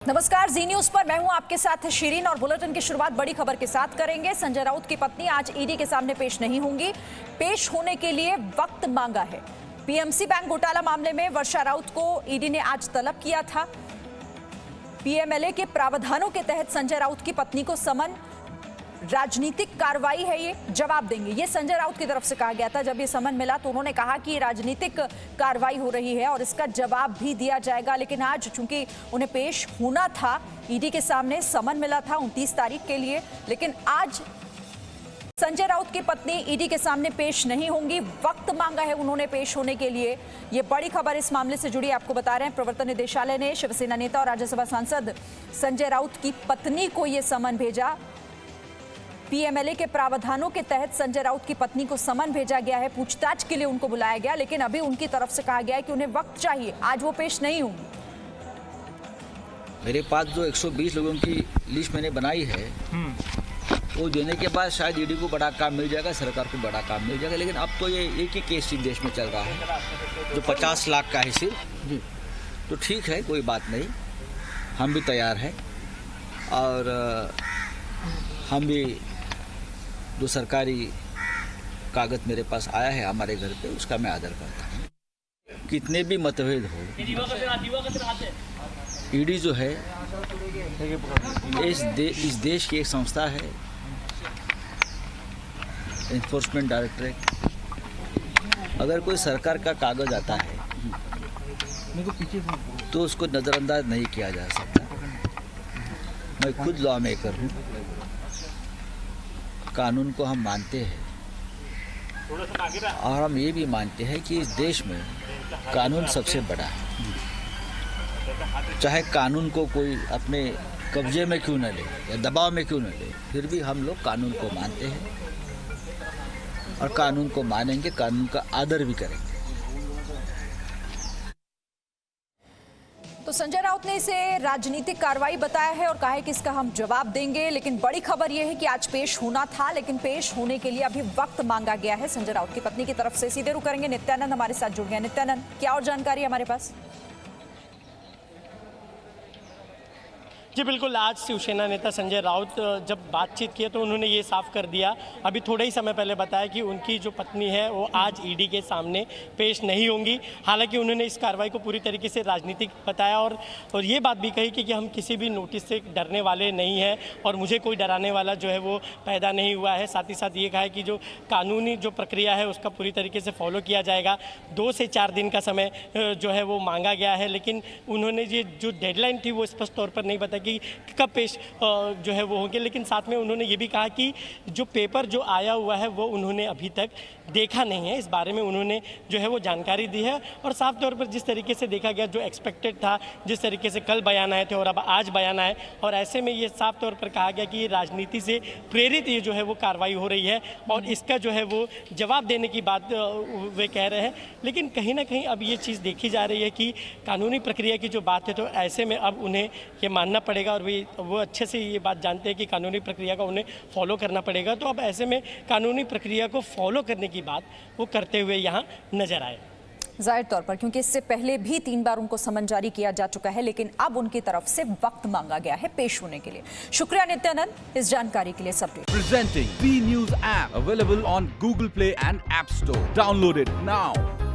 नमस्कार, जी न्यूज पर मैं हूं आपके साथ शिरीन और बुलेटिन की शुरुआत बड़ी खबर के साथ करेंगे। संजय राउत की पत्नी आज ईडी के सामने पेश नहीं होंगी। पेश होने के लिए वक्त मांगा है। पीएमसी बैंक घोटाला मामले में वर्षा राउत को ईडी ने आज तलब किया था। पीएमएलए के प्रावधानों के तहत संजय राउत की पत्नी को समन, राजनीतिक कार्रवाई है, ये जवाब देंगे, ये संजय राउत की तरफ से कहा गया था। जब ये समन मिला तो उन्होंने कहा कि राजनीतिक कार्रवाई हो रही है और इसका जवाब भी दिया जाएगा। लेकिन आज चूंकि उन्हें पेश होना था ईडी के सामने, समन मिला था 29 तारीख के लिए, लेकिन आज संजय राउत की पत्नी ईडी के सामने पेश नहीं होंगी। वक्त मांगा है उन्होंने पेश होने के लिए। ये बड़ी खबर इस मामले से जुड़ी आपको बता रहे हैं। प्रवर्तन निदेशालय ने शिवसेना नेता और राज्यसभा सांसद संजय राउत की पत्नी को यह समन भेजा। पीएमएलए के प्रावधानों के तहत संजय राउत की पत्नी को समन भेजा गया है। पूछताछ के लिए उनको बुलाया गया, लेकिन अभी उनकी तरफ से कहा गया है कि उन्हें वक्त चाहिए, आज वो पेश नहीं होंगी। मेरे पास जो 120 लोगों की लिस्ट मैंने बनाई है, वो देने के बाद शायद ईडी को बड़ा काम मिल जाएगा, सरकार को बड़ा काम मिल जाएगा। लेकिन अब तो ये एक ही केस देश में चल रहा है जो 50 लाख का है सिर्फ। तो ठीक है, कोई बात नहीं, हम भी तैयार हैं और हम भी जो सरकारी कागज मेरे पास आया है हमारे घर पे, उसका मैं आदर करता हूँ। कितने भी मतभेद हो, ईडी जो है इस देश की एक संस्था है, एनफोर्समेंट डायरेक्टरेट। अगर कोई सरकार का कागज आता है तो उसको नज़रअंदाज नहीं किया जा सकता। मैं खुद लॉ मेकर हूँ, कानून को हम मानते हैं और हम ये भी मानते हैं कि इस देश में कानून सबसे बड़ा है। चाहे कानून को कोई अपने कब्जे में क्यों न ले या दबाव में क्यों न ले, फिर भी हम लोग कानून को मानते हैं और कानून को मानेंगे, कानून का आदर भी करेंगे। तो संजय राउत ने इसे राजनीतिक कार्रवाई बताया है और कहा है कि इसका हम जवाब देंगे। लेकिन बड़ी खबर यह है कि आज पेश होना था, लेकिन पेश होने के लिए अभी वक्त मांगा गया है संजय राउत की पत्नी की तरफ से। सीधे रुक करेंगे, नित्यानंद हमारे साथ जुड़ गए। नित्यानंद, क्या और जानकारी हमारे पास? जी बिल्कुल, आज शिवसेना नेता संजय राउत जब बातचीत की तो उन्होंने ये साफ कर दिया, अभी थोड़े ही समय पहले बताया कि उनकी जो पत्नी है वो आज ईडी के सामने पेश नहीं होंगी। हालांकि उन्होंने इस कार्रवाई को पूरी तरीके से राजनीतिक बताया और ये बात भी कही कि हम किसी भी नोटिस से डरने वाले नहीं हैं और मुझे कोई डराने वाला जो है वो पैदा नहीं हुआ है। साथ ही साथ ये कहा है कि जो कानूनी जो प्रक्रिया है उसका पूरी तरीके से फॉलो किया जाएगा। 2 से 4 दिन का समय जो है वो मांगा गया है, लेकिन उन्होंने ये जो डेडलाइन थी वो स्पष्ट तौर पर नहीं बताया कि कब पेश जो है वो होंगे। लेकिन साथ में उन्होंने ये भी कहा कि जो पेपर जो आया हुआ है वो उन्होंने अभी तक देखा नहीं है, इस बारे में उन्होंने जो है वो जानकारी दी है। और साफ तौर पर जिस तरीके से देखा गया, जो एक्सपेक्टेड था, जिस तरीके से कल बयान आए थे और अब आज बयान आए, और ऐसे में ये साफ तौर पर कहा गया कि राजनीति से प्रेरित ये जो है वो कार्रवाई हो रही है और इसका जो है वो जवाब देने की बात वे कह रहे हैं। लेकिन कहीं ना कहीं अब ये चीज़ देखी जा रही है कि कानूनी प्रक्रिया की जो बात है, तो ऐसे में अब उन्हें ये मानना पड़ेगा और वो अच्छे से ये बात जानते हैं कि कानूनी प्रक्रिया का उन्हें फॉलो करना पड़ेगा। तो अब ऐसे में कानूनी प्रक्रिया को फॉलो करने की बात वो करते हुए यहाँ नजर आए। जाहिर तौर पर, क्योंकि इससे पहले भी 3 बार उनको समन जारी किया जा चुका है, लेकिन अब उनकी तरफ से वक्त मांगा गया है पेश होने के लिए। शुक्रिया नित्यानंद इस जानकारी के लिए। सब presenting B news app available on Google Play and App Store. Download it now.